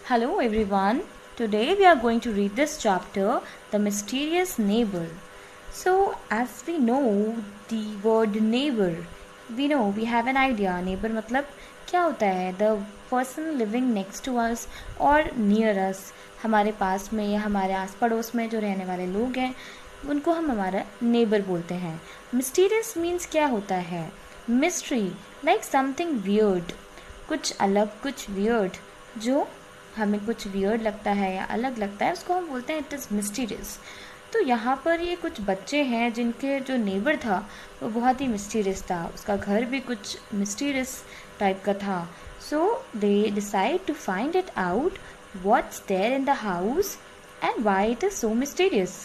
Hello everyone. Today we are going to read this chapter, The Mysterious Neighbor. So, as we know the word neighbor, we have an idea. Neighbor मतलब क्या होता है? The person living next to us or near us. हमारे पास में या हमारे आस पड़ोस में जो रहने वाले लोग हैं उनको हम हमारा नेबर बोलते हैं. मिस्टीरियस मीन्स क्या होता है? मिस्ट्री, लाइक समथिंग वियर्ड, कुछ अलग, कुछ वियर्ड, जो हमें कुछ वियर्ड लगता है या अलग लगता है, उसको हम बोलते हैं इट इज़ मिस्टीरियस. तो यहाँ पर ये कुछ बच्चे हैं जिनके जो नेबर था वो बहुत ही मिस्टीरियस था. उसका घर भी कुछ मिस्टीरियस टाइप का था. So they decide to find it out what's there in the house and why it is so mysterious.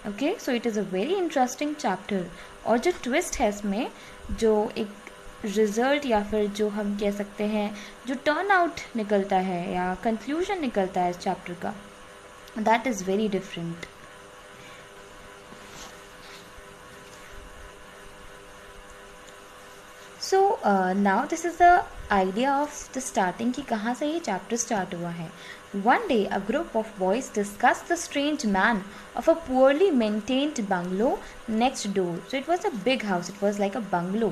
Okay, so it is a very interesting chapter. और जो ट्विस्ट है इसमें, जो एक रिज़ल्ट या फिर जो हम कह सकते हैं जो टर्न आउट निकलता है या कंक्लूजन निकलता है इस चैप्टर का, that is very different. So now this is the idea of the starting कि कहाँ से ये चैप्टर स्टार्ट हुआ है. One day, a group of boys discussed the strange man of a poorly maintained bungalow next door. So it was a big house, it was like a bungalow,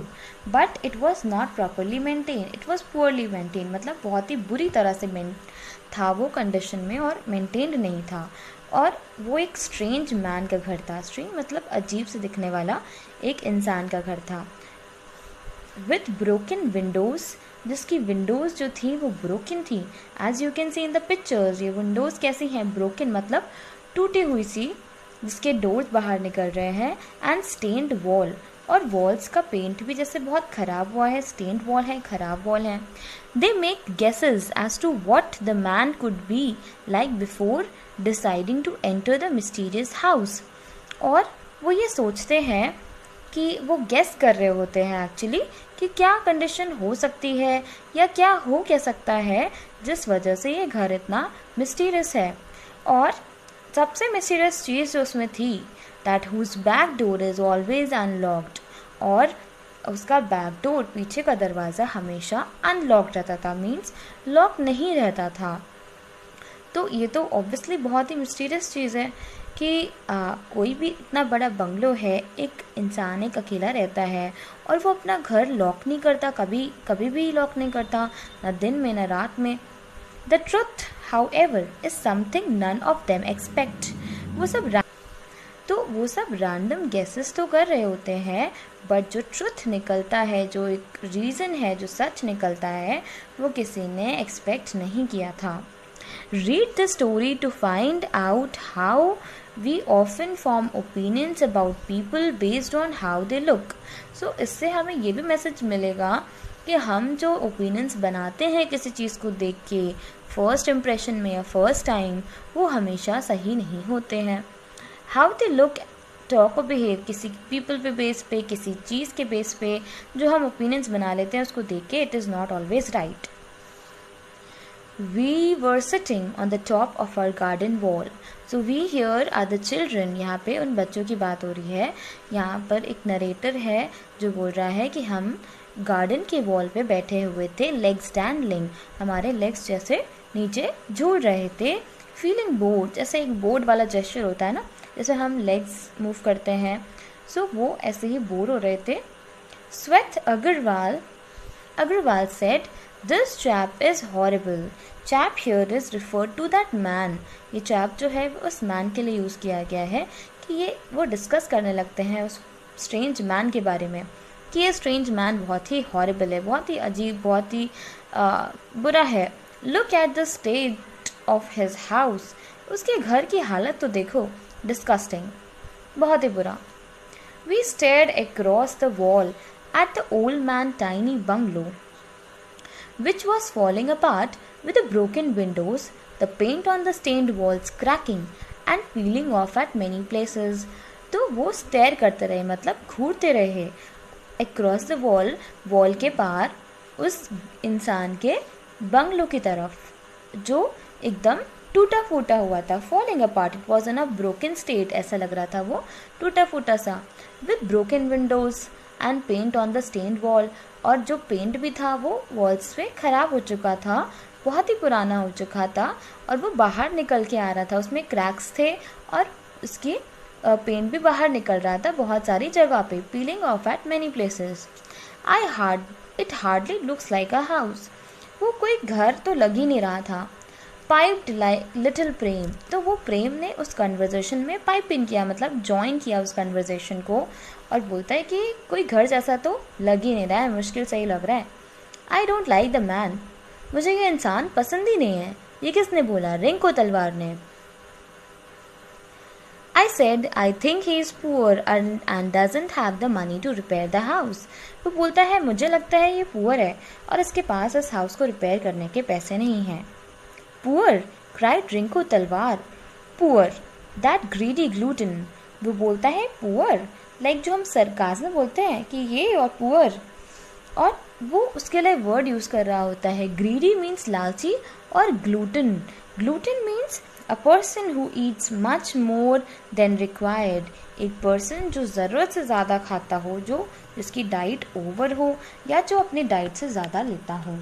but it was not properly maintained. It was poorly maintained, मतलब बहुत ही बुरी तरह से था वो condition में और maintained नहीं था. और वो एक स्ट्रेंज मैन का घर था. स्ट्रेंज मतलब अजीब से दिखने वाला एक इंसान का घर था. विथ ब्रोकन विंडोज़, जिसकी विंडोज़ जो थी वो ब्रोकन थी. As you can see in the pictures, ये विंडोज़ कैसी हैं? ब्रोकन मतलब टूटी हुई सी, जिसके डोर्स बाहर निकल रहे हैं. एंड स्टेन्ड वॉल, और वॉल्स का पेंट भी जैसे बहुत ख़राब हुआ है. स्टेन्ड वॉल है, ख़राब वॉल है. They make guesses as to what the man could be like before deciding to enter the mysterious house. और वो ये सोचते हैं कि वो गेस कर रहे होते हैं एक्चुअली कि क्या कंडीशन हो सकती है या क्या हो क्या सकता है जिस वजह से ये घर इतना मिस्टीरियस है. और सबसे मिस्टीरियस चीज़ जो उसमें थी, that whose back door is always unlocked, और उसका बैक डोर, पीछे का दरवाज़ा हमेशा अनलॉक्ड रहता था, मीन्स लॉक नहीं रहता था. तो ये तो ऑब्वियसली बहुत ही मिस्टीरियस चीज़ है कि कोई भी इतना बड़ा बंगलो है, एक इंसान एक अकेला रहता है और वो अपना घर लॉक नहीं करता, कभी भी लॉक नहीं करता, ना दिन में ना रात में. The truth however is something none of them expect. वो सब रैंडम गेसेस तो कर रहे होते हैं, बट जो ट्रुथ निकलता है, जो एक रीज़न है, जो सच निकलता है, वो किसी ने एक्सपेक्ट नहीं किया था. Read the story to find out how we often form opinions about people based on how they look. So इससे हमें ये भी मैसेज मिलेगा कि हम जो ओपिनियंस बनाते हैं किसी चीज़ को देख के फर्स्ट इम्प्रेशन में या फर्स्ट टाइम, वो हमेशा सही नहीं होते हैं. How they look, टॉक और बिहेव, किसी पीपल पे बेस पे, किसी चीज़ के बेस पे जो हम ओपिनियंस बना लेते हैं उसको देख के, it is not always right. We were sitting on the top of our garden wall. So we here are the children. यहाँ पे उन बच्चों की बात हो रही है. यहाँ पर एक नरेटर है जो बोल रहा है कि हम गार्डन के वॉल पे बैठे हुए थे, लेग्स डैंगलिंग, हमारे लेग्स जैसे नीचे झूल रहे थे. फीलिंग बोर्ड, जैसे एक बोर्ड वाला जेस्चर होता है ना, जैसे हम लेग्स मूव करते हैं, सो वो ऐसे ही बोर हो रहे थे. स्वेत Agarwal said, This chap is horrible. Chap here is referred to that man. ये chap जो है उस man के लिए यूज़ किया गया है कि ये वो डिस्कस करने लगते हैं उस स्ट्रेंज मैन के बारे में कि ये स्ट्रेंज मैन बहुत ही हॉरिबल है, बहुत ही अजीब, बहुत ही बुरा है. Look at the state of his house. उसके घर की हालत तो देखो, डिस्कस्टिंग, बहुत ही बुरा. We stared across the wall at the old man tiny bungalow, which was falling apart with the broken windows, the paint on the stained walls cracking and peeling off at many places. तो वो stair करते रहे, मतलब घूरते रहे across the wall, wall के पार, उस इंसान के बंगलो की तरफ जो एकदम टूटा फूटा हुआ था. Falling apart, it was in a broken state, ऐसा लग रहा था वो टूटा फूटा सा. With broken windows and paint on the stained wall, और जो पेंट भी था वो वॉल्स पे ख़राब हो चुका था. बहुत ही पुराना हो चुका था और वो बाहर निकल के आ रहा था, उसमें क्रैक्स थे और उसकी पेंट भी बाहर निकल रहा था बहुत सारी जगह पे, piling of eight many places. It hardly looks like a house, वो कोई घर तो लग ही नहीं रहा था। पाइप्ड लाइक लिटिल प्रेम, तो वो प्रेम ने उस कन्वर्जेशन में पाइप इन किया, मतलब ज्वाइन किया उस कन्वर्जेशन को, और बोलता है कि कोई घर जैसा तो लग ही नहीं रहा है, मुश्किल सही लग रहा है। I don't like the man, मुझे ये इंसान पसंद ही नहीं है। ये किसने बोला? रिंको तलवार ने। I said I think he is poor and doesn't have the money to repair the house. वो बोलता है मुझे लगता है ये पुअर है और इसके पास इस हाउस को रिपेयर करने के पैसे नहीं हैं। पुअर, cried रिंको तलवार। Poor, that greedy glutton. वो बोलता है पुअर, लाइक जो हम सरकाज़ में बोलते हैं कि ये और पुअर, और वो उसके लिए वर्ड यूज़ कर रहा होता है। ग्रीडी मीन्स लालची और gluten, gluten means a person who Yeats much more than required, एक पर्सन जो ज़रूरत से ज़्यादा खाता हो, जो जिसकी डाइट ओवर हो या जो अपनी डाइट से ज़्यादा लेता हो।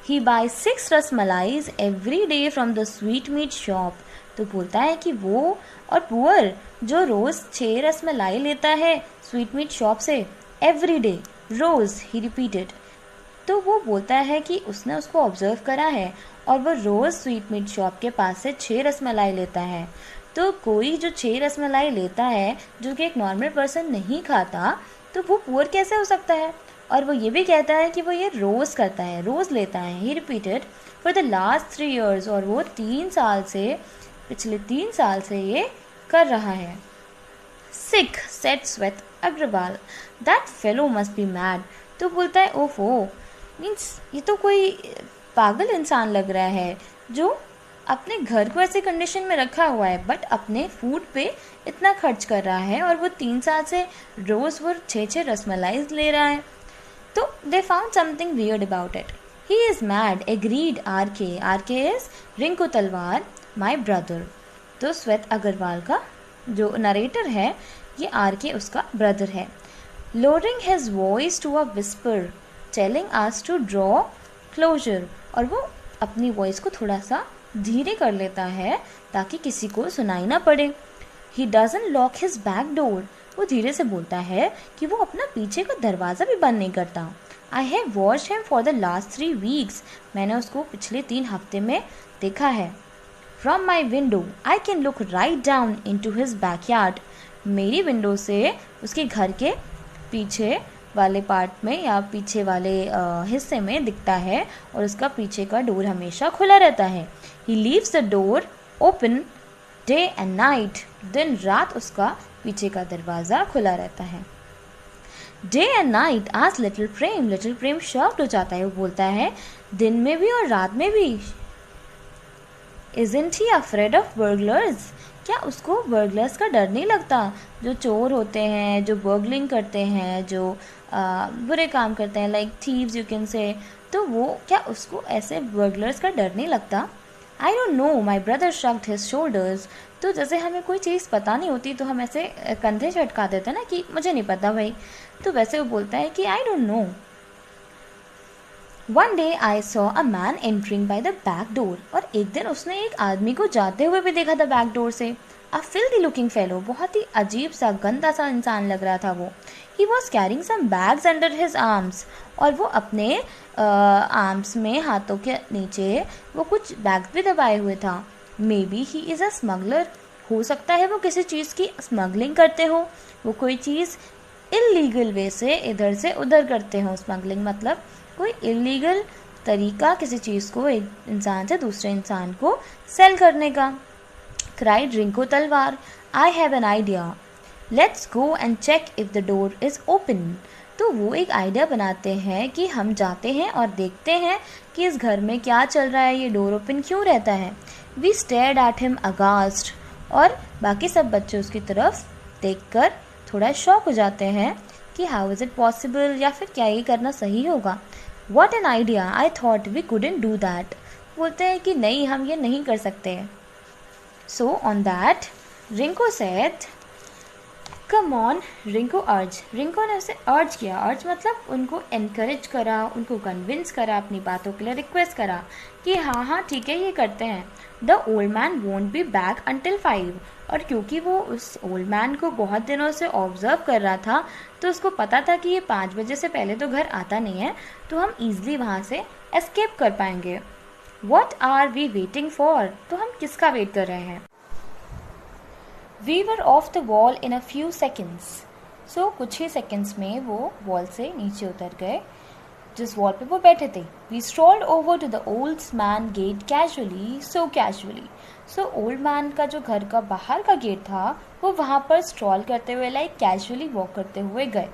He buys 6 rasmalais every day from the sweet meat shop, तो बोलता है कि वो और पुअर जो रोज़ 6 रसमलाई लेता है स्वीट मीट शॉप से, एवरी डे, रोज़, ही रिपीटेड। तो वो बोलता है कि उसने उसको ऑब्जर्व करा है और वो रोज़ स्वीट मीट शॉप के पास से 6 रसमलाई लेता है। तो कोई जो 6 रसमलाई लेता है जो कि एक नॉर्मल पर्सन नहीं खाता, तो वो पुअर कैसे हो सकता है? और वो ये भी कहता है कि वो ये रोज़ करता है, रोज़ लेता है। He repeated for the last 3 years, और वो 3 साल से, पिछले 3 साल से ये कर रहा है। Sick, said Shweta Agarwal, that fellow must be mad, तो बोलता है ओफो, मीन्स ये तो कोई पागल इंसान लग रहा है जो अपने घर को ऐसे कंडीशन में रखा हुआ है बट अपने फूड पे इतना खर्च कर रहा है, और वो 3 साल से रोज़ वो 6 रसमलाईज ले रहा है। तो they found something weird about it. He is mad, agreed R K is Rinko Talwar, my brother. तो श्वेत अग्रवाल का जो नरेटर है ये आर के उसका ब्रदर है। Lowering his voice to a whisper, telling us to draw closer, और वो अपनी वॉइस को थोड़ा सा धीरे कर लेता है ताकि किसी को सुनाई ना पड़े। He doesn't lock his back door, वो धीरे से बोलता है कि वो अपना पीछे का दरवाज़ा भी बंद नहीं करता। I have watched him for the last 3 weeks, मैंने उसको पिछले 3 हफ्ते में देखा है। From my window I can look right down into his backyard, मेरी विंडो से उसके घर के पीछे वाले पार्ट में या पीछे वाले हिस्से में दिखता है, और उसका पीछे का डोर हमेशा खुला रहता है। He leaves the door open day and night, दिन रात उसका पीछे का दरवाज़ा खुला रहता है। डे एंड नाइट, आज लिटिल प्रेम शॉक्ड हो जाता है। वो बोलता है दिन में भी और रात में भी। Isn't he afraid of burglars? क्या उसको बर्गलर्स का डर नहीं लगता? जो चोर होते हैं, जो बर्गलिंग करते हैं, जो बुरे काम करते हैं, like thieves you can say, तो वो क्या उसको ऐसे बर्गलर्स का डर नहीं लगता? I don't know, my brother shrugged his shoulders, तो जैसे हमें कोई चीज़ पता नहीं होती तो हम ऐसे कंधे झटका देते हैं ना कि मुझे नहीं पता भाई, तो वैसे वो बोलता है कि आई don't no. One day I saw a man entering by the back door, और एक दिन उसने एक आदमी को जाते हुए भी देखा था बैक डोर से। A filthy looking fellow, बहुत ही अजीब सा गंदा सा इंसान लग रहा था वो। He was carrying some bags under his arms, और वो अपने आर्म्स में, हाथों के नीचे वो कुछ बैग्स भी दबाए हुए था। Maybe he is a smuggler, हो सकता है वो किसी चीज़ की स्मगलिंग करते हो, वो कोई चीज़ इलीगल वे से इधर से उधर करते हो। स्मगलिंग मतलब कोई इलीगल तरीका किसी चीज़ को एक इंसान से दूसरे इंसान को सेल करने का। Cried Rinko Talwar, I have an idea, let's go and check if the door is open. तो वो एक आइडिया बनाते हैं कि हम जाते हैं और देखते हैं कि इस घर में क्या चल रहा है, ये डोर ओपन क्यों रहता है। वी स्टेयर्ड एट हिम अगास्ट, और बाकी सब बच्चे उसकी तरफ देखकर थोड़ा शॉक हो जाते हैं कि हाउ इज़ इट पॉसिबल, या फिर क्या ये करना सही होगा। What an idea, I thought we couldn't do that. बोलते हैं कि नहीं, हम ये नहीं कर सकते। So on that, Rinko said, come on, Rinku अर्ज। रिंकू ने उसे अर्ज किया। अर्ज मतलब उनको एनकरेज करा, उनको कन्विंस करा, अपनी बातों के लिए रिक्वेस्ट करा कि हाँ हाँ ठीक है, ये करते हैं। The old man won't be back until 5। और क्योंकि वो उस ओल्ड मैन को बहुत दिनों से ऑब्जर्व कर रहा था, तो उसको पता था कि ये 5 बजे से पहले तो घर आता नहीं है, तो हम ईजिली वहाँ से एस्केप कर पाएंगे। What are we waiting for? तो हम किसका वेट कर रहे हैं? We were off the wall in a few seconds. So कुछ ही सेकेंड्स में वो वॉल से नीचे उतर गए जिस वॉल पे वो बैठे थे। We strolled over to the old man gate casually, so casually. So old man का जो घर का बाहर का गेट था, वो वहाँ पर स्ट्रॉल करते हुए लाइक कैजुअली वॉक करते हुए गए।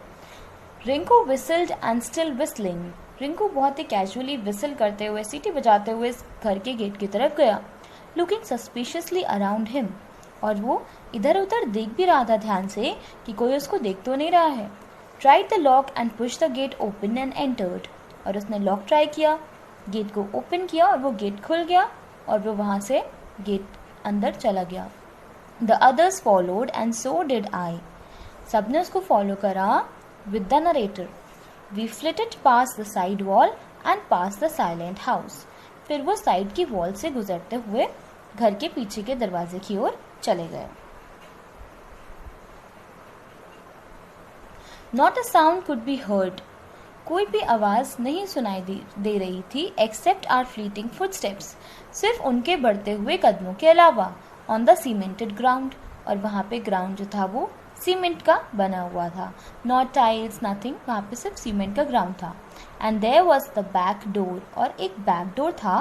Rinku whistled and still whistling. Rinku बहुत ही कैजुअली विसल करते हुए, सीटी बजाते हुए इस घर के गेट की तरफ गया। Looking suspiciously around him. और वो इधर उधर देख भी रहा था ध्यान से कि कोई उसको देख तो नहीं रहा है। Tried the lock and push the gate open and entered. और उसने लॉक ट्राई किया, गेट को ओपन किया और वो गेट खुल गया और वो वहाँ से गेट अंदर चला गया। The others followed and so did I. सबने उसको फॉलो करा with the narrator. We flitted past the side wall and past the silent house. फिर वो साइड की वॉल से गुजरते हुए घर के पीछे के दरवाजे की ओर चले गए। Not a sound could be heard. कोई भी आवाज नहीं सुनाई दे रही थी एक्सेप्ट आर फ्लीटिंग फुटस्टेप्स। सिर्फ उनके बढ़ते हुए कदमों के अलावा। On the cemented ground. और वहाँ पे ग्राउंड जो था वो सीमेंट का बना हुआ था। Not tiles, nothing. वहाँ पे सिर्फ सीमेंट का ग्राउंड था। And there was the back door. और एक बैक डोर था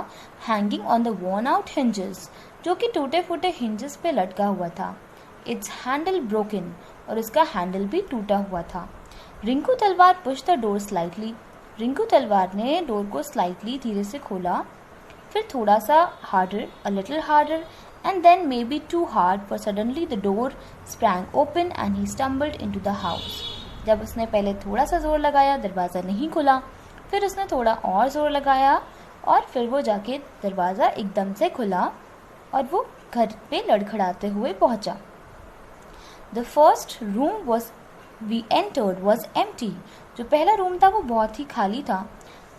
hanging on the worn out hinges, जो कि टूटे फूटे हिंजेस पे लटका हुआ था। It's handle broken. और उसका हैंडल भी टूटा हुआ था। रिंकू तलवार push the door slightly. Rinku तलवार ने डोर को स्लाइटली धीरे से खोला, फिर थोड़ा सा harder, a little harder, and then maybe too hard, for suddenly the door sprang open and he stumbled into the house. जब उसने पहले थोड़ा सा जोर लगाया, दरवाज़ा नहीं खुला। फिर उसने थोड़ा और जोर लगाया और फिर वो जाके दरवाज़ा एकदम से खुला और वो घर पे लड़खड़ाते हुए पहुंचा। The first room was we entered was empty. जो पहला रूम था वो बहुत ही खाली था।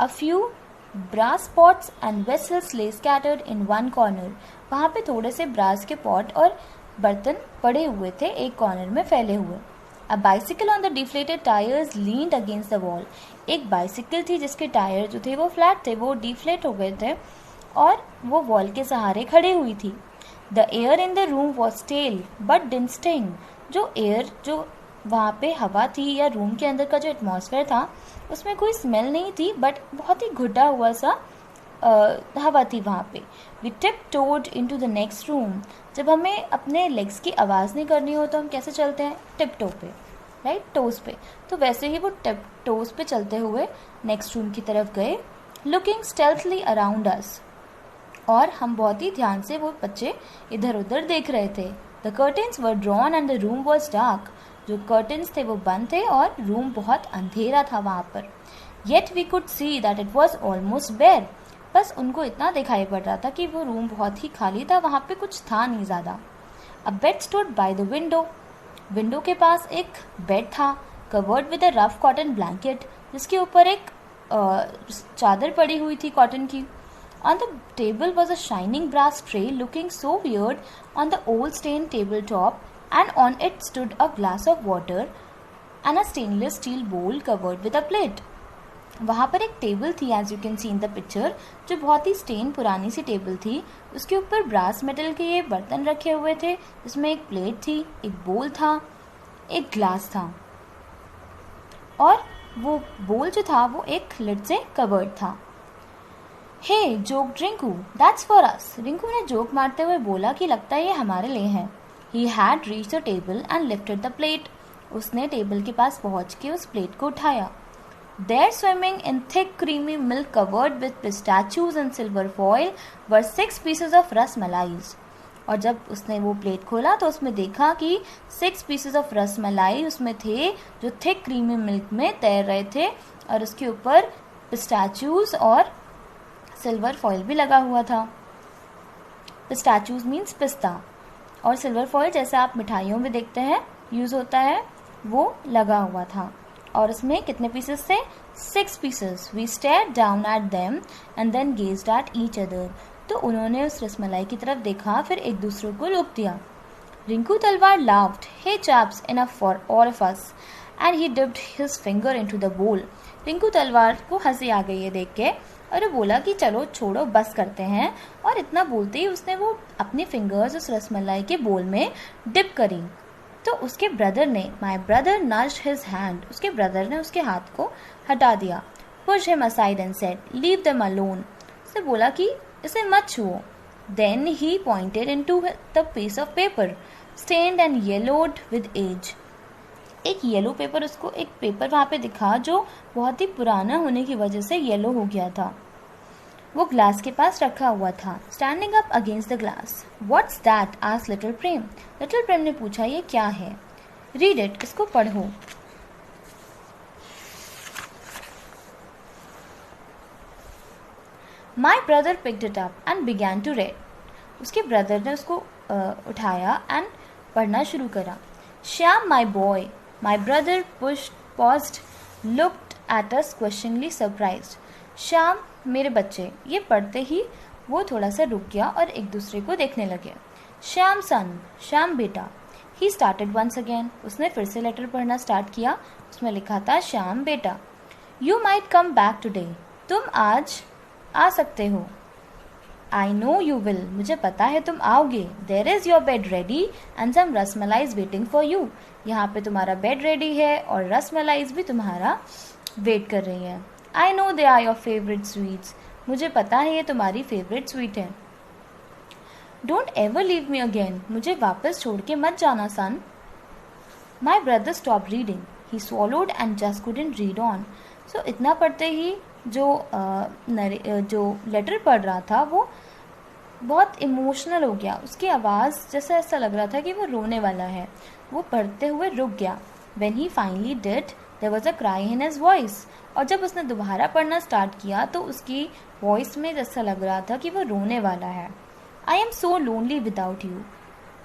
A few brass pots and vessels lay scattered in one corner. वहाँ पे थोड़े से ब्रास के पॉट और बर्तन पड़े हुए थे एक कॉर्नर में फैले हुए। A bicycle on the deflated tyres leaned against the wall. एक बाइसिकल थी जिसके टायर जो थे वो फ्लैट थे, वो डिफ्लेट हो गए थे और वो वॉल के सहारे खड़ी हुई थी। The air in the room was stale but didn't sting. जो एयर, जो वहाँ पे हवा थी या रूम के अंदर का जो एटमॉस्फेयर था, उसमें कोई स्मेल नहीं थी, बट बहुत ही घुटा हुआ सा हवा थी वहाँ पे। We tiptoed into the next room. जब हमें अपने लेग्स की आवाज़ नहीं करनी हो तो हम कैसे चलते हैं? टिप टो पे, राइट, टोज पे। तो वैसे ही वो टिप टोज पे चलते हुए नेक्स्ट रूम की तरफ गए। Looking stealthily around us. और हम बहुत ही ध्यान से वो बच्चे इधर उधर देख रहे थे। The curtains were drawn and the room was dark. जो कर्टेन्स थे वो बंद थे और रूम बहुत अंधेरा था वहाँ पर। Yet we could see that it was almost bare. बस उनको इतना दिखाई पड़ रहा था कि वो रूम बहुत ही खाली था, वहाँ पे कुछ था नहीं ज़्यादा। A bed stood by the window. Window के पास एक बेड था, covered with a rough cotton blanket, जिसके ऊपर एक चादर पड़ी हुई थी कॉटन की। On the table was a shining brass tray looking so weird on the old stained tabletop, and on it stood a glass of water and a stainless steel bowl covered with a plate. वहाँ पर एक table थी, as you can see in the picture, जो बहुत ही stand पुरानी सी table थी। उसके ऊपर ब्रास मेटल के ये बर्तन रखे हुए थे, जिसमें एक प्लेट थी, एक बोल था, एक ग्लास था, और वो बोल जो था वो एक लिड से कवर्ड था। Hey joked Rinku, that's for us. Rinku ने जोक मारते हुए बोला कि लगता है ये हमारे लिए है। He had reached the table and lifted the plate. उसने टेबल के पास पहुंच के उस प्लेट को उठाया। There swimming in thick creamy milk covered with pistachios and silver foil were 6 pieces of rasmalais. और जब उसने वो प्लेट खोला तो उसमें देखा कि 6 पीसेज ऑफ रस मलाई उसमें थे, जो थिक क्रीमी मिल्क में तैर रहे थे, और उसके ऊपर पिस्ताचियोज और सिल्वर फॉइल भी लगा हुआ था। पिस्ताचियोज मीन्स पिस्ता, और सिल्वर फॉइल जैसे आप मिठाइयों में देखते हैं यूज़ होता है वो लगा हुआ था और उसमें कितने पीसेस थे? 6 pieces. We stared down at them and then gazed at each other. तो उन्होंने उस रसमलाई की तरफ देखा, फिर एक दूसरे को लुक दिया. रिंकू तलवार laughed, "Hey chaps, enough for all of us," and he dipped his finger into the bowl. Rinku तलवार को हंसी आ गई है देख के और वो बोला कि चलो छोड़ो, बस करते हैं. और इतना बोलते ही उसने वो अपनी फिंगर्स उस रसमलाई के बोल में डिप करी. तो उसके ब्रदर ने, my brother nudged his hand, उसके ब्रदर ने उसके हाथ को हटा दिया. Push him aside and said, leave them alone. उसने बोला कि इसे मत छुओ. Then he pointed into the piece of paper stained and yellowed with age. एक येलो पेपर, उसको एक पेपर वहाँ पे दिखा जो बहुत ही पुराना होने की वजह से येलो हो गया था. वो ग्लास के पास रखा हुआ था. Standing up against the glass. What's that? Asked little Prem. Little Prem ने पूछा, ये क्या है? रीड इट, इसको पढ़ो. My brother picked it up and began to read. उसके ब्रदर ने उसको उठाया एंड पढ़ना शुरू करा. Shyam, my boy. My brother paused, looked at us questioningly surprised. Shyam, मेरे बच्चे. ये पढ़ते ही वो थोड़ा सा रुक गया और एक दूसरे को देखने लगे. श्याम सन, श्याम बेटा. He started once again. उसने फिर से लेटर पढ़ना स्टार्ट किया. उसमें लिखा था, श्याम बेटा. You might come back today. तुम आज आ सकते हो. I know you will. मुझे पता है तुम आओगे. There is your bed ready and some rasmalais waiting for you. यहाँ पे तुम्हारा बेड रेडी है और रसमलाइज भी तुम्हारा वेट कर रही है. I know they are your favourite sweets. मुझे पता है ये तुम्हारी फेवरेट स्वीट है. Don't ever leave me again. मुझे वापस छोड़ के मत जाना son. My brother stop reading. He swallowed and just couldn't read on. So इतना पढ़ते ही जो लेटर पढ़ रहा था वो बहुत इमोशनल हो गया. उसकी आवाज़ जैसे ऐसा लग रहा था कि वो रोने वाला है. वो पढ़ते हुए रुक गया. When he finally did, there was a cry in his voice. और जब उसने दोबारा पढ़ना स्टार्ट किया तो उसकी वॉइस में जैसा लग रहा था कि वो रोने वाला है. I am so lonely without you.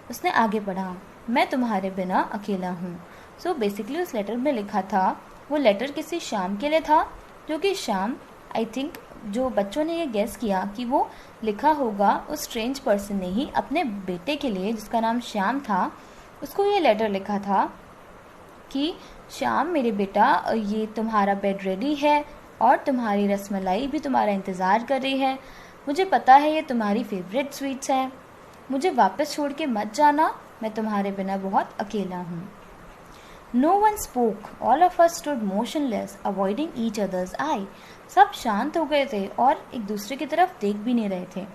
उसने आगे पढ़ा, मैं तुम्हारे बिना अकेला हूँ. सो बेसिकली उस लेटर में लिखा था, वो लेटर किसी श्याम के लिए था, जो कि श्याम, आई थिंक जो बच्चों ने ये गेस किया कि वो लिखा होगा उस स्ट्रेंज पर्सन ने ही अपने बेटे के लिए, जिसका नाम श्याम था, उसको ये लेटर लिखा था कि श्याम मेरे बेटा, ये तुम्हारा बेड रेडी है और तुम्हारी रसमलाई भी तुम्हारा इंतज़ार कर रही है. मुझे पता है ये तुम्हारी फेवरेट स्वीट्स हैं. मुझे वापस छोड़ के मत जाना. मैं तुम्हारे बिना बहुत अकेला हूँ. No one spoke. All of us stood motionless, avoiding each other's eye. सब शांत हो गए थे और एक दूसरे की तरफ देख भी नहीं रहे थे.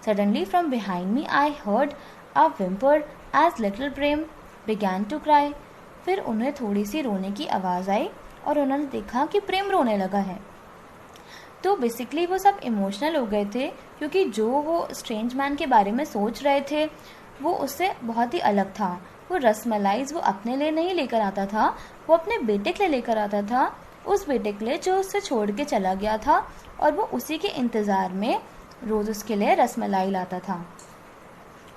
Suddenly from behind me I heard a whimper as little Prem began to cry. फिर उन्हें थोड़ी सी रोने की आवाज़ आई और उन्होंने देखा कि प्रेम रोने लगा है. तो बेसिकली वो सब इमोशनल हो गए थे क्योंकि जो वो स्ट्रेंज मैन के बारे में सोच रहे थे वो उससे बहुत ही अलग था. वो रसमलाइज वो अपने लिए नहीं लेकर आता था, वो अपने बेटे के लिए लेकर आता था. उस बेटे के लिए जो उससे छोड़ के चला गया था और वो उसी के इंतज़ार में रोज़ उसके लिए रसमलाई लाता था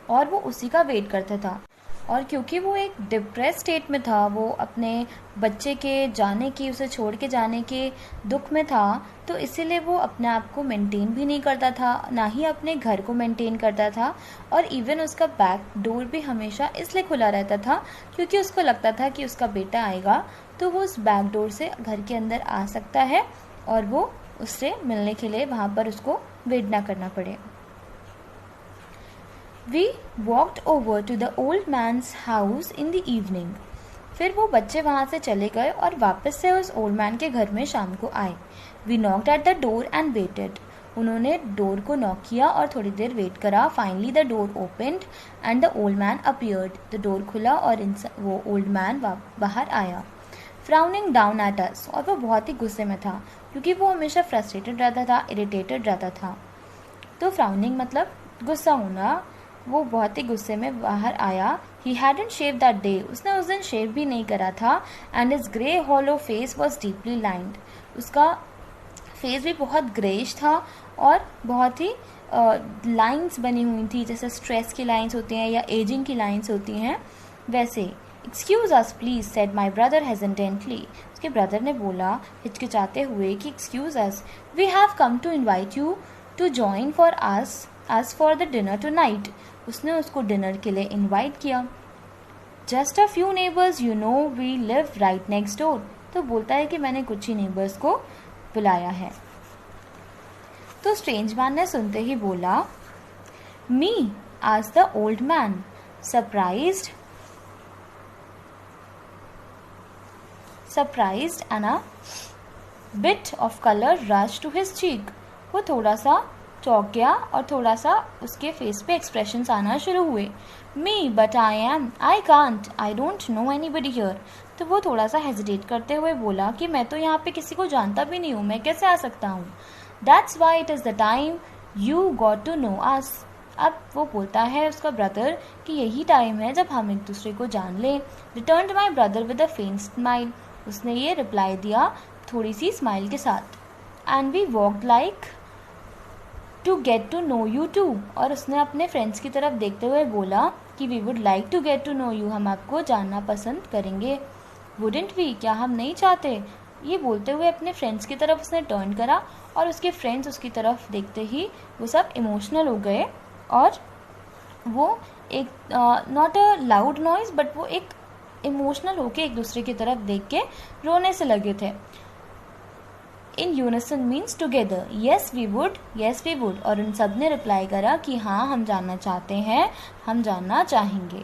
और वो उसी का वेट करता था. और क्योंकि वो एक डिप्रेस स्टेट में था, वो अपने बच्चे के जाने की, उसे छोड़ के जाने के दुख में था, तो इसीलिए वो अपने आप को मेंटेन भी नहीं करता था, ना ही अपने घर को मेंटेन करता था. और इवन उसका बैक डोर भी हमेशा इसलिए खुला रहता था क्योंकि उसको लगता था कि उसका बेटा आएगा तो वो उस बैक डोर से घर के अंदर आ सकता है और वो उससे मिलने के लिए वहाँ पर उसको वेट ना करना पड़े. We walked over to the old man's house in the evening. फिर वो बच्चे वहाँ से चले गए और वापस से उस ओल्ड मैन के घर में शाम को आए. We knocked at the door and waited. उन्होंने डोर को नॉक किया और थोड़ी देर वेट करा. Finally the door opened and the old man appeared. The door खुला और वो ओल्ड मैन बाहर आया. Frowning down at us. और वो बहुत ही गुस्से में था क्योंकि वो हमेशा फ्रस्ट्रेटेड रहता था, इरिटेटेड रहता था. तो फ्राउनिंग मतलब गुस्सा होना. वो बहुत ही गुस्से में बाहर आया. He hadn't shaved that day. उसने उस दिन शेव भी नहीं करा था. And his grey hollow face was deeply lined. उसका फेस भी बहुत ग्रेइश था और बहुत ही लाइंस बनी हुई थी, जैसे स्ट्रेस की लाइंस होती हैं या एजिंग की लाइंस होती हैं वैसे. Excuse us please, said my brother hesitantly. उसके ब्रदर ने बोला हिचकिचाते हुए कि excuse us, we have come to invite you to join for us for the dinner tonight. उसने उसको डिनर के लिए इन्वाइट किया। Just a few neighbours, you know we live right next door. तो बोलता है कि मैंने कुछ ही नेबर्स को बुलाया है। तो स्ट्रेंज मैन ने सुनते ही बोला, me, asked the old man, surprised and a bit of color rushed to his cheek। वो थोड़ा सा चौंक गया और थोड़ा सा उसके फेस पे एक्सप्रेशंस आना शुरू हुए। Me, but I can't, I don't know anybody here. तो वो थोड़ा सा हेजिटेट करते हुए बोला कि मैं तो यहाँ पे किसी को जानता भी नहीं हूँ, मैं कैसे आ सकता हूँ। That's why it is the time you got to know us. अब वो बोलता है उसका ब्रदर कि यही टाइम है जब हम एक दूसरे को जान लें। Returned my brother with a फेंट स्माइल। उसने ये रिप्लाई दिया थोड़ी सी स्माइल के साथ। And we walked like to get to know you too. और उसने अपने फ्रेंड्स की तरफ देखते हुए बोला कि we would like to get to know you, हम आपको जानना पसंद करेंगे। वुडेंट वी, क्या हम नहीं चाहते। ये बोलते हुए अपने फ्रेंड्स की तरफ उसने टर्न करा और उसके फ्रेंड्स उसकी तरफ देखते ही वो सब इमोशनल हो गए और वो एक not a loud noise but वो एक इमोशनल होके एक दूसरे की तरफ देख के रोने से लगे थे। In unison means together, yes we would. और उन सब ने रिप्लाई करा कि हाँ हम जानना चाहते हैं, हम जानना चाहेंगे।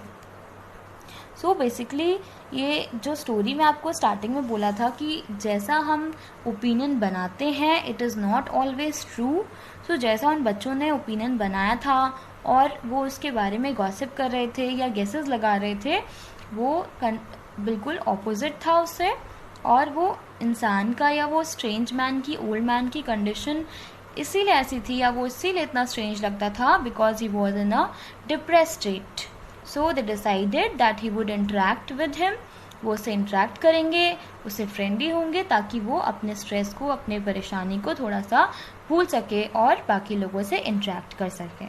सो बेसिकली ये जो स्टोरी मैं आपको स्टार्टिंग में बोला था कि जैसा हम ओपिनियन बनाते हैं it is not always true. So जैसा उन बच्चों ने ओपिनियन बनाया था और वो उसके बारे में गॉसिप कर रहे थे या गेसेस लगा रहे थे, वो बिल्कुल ऑपोजिट था उससे। और वो इंसान का या वो स्ट्रेंज मैन की, ओल्ड मैन की कंडीशन इसीलिए ऐसी थी या वो इसीलिए इतना स्ट्रेंज लगता था because he was in a depress state. So they decided that he would interact with him. वो उससे इंटरेक्ट करेंगे, उससे फ्रेंडली होंगे ताकि वो अपने स्ट्रेस को, अपने परेशानी को थोड़ा सा भूल सके और बाकी लोगों से इंटरेक्ट कर सके।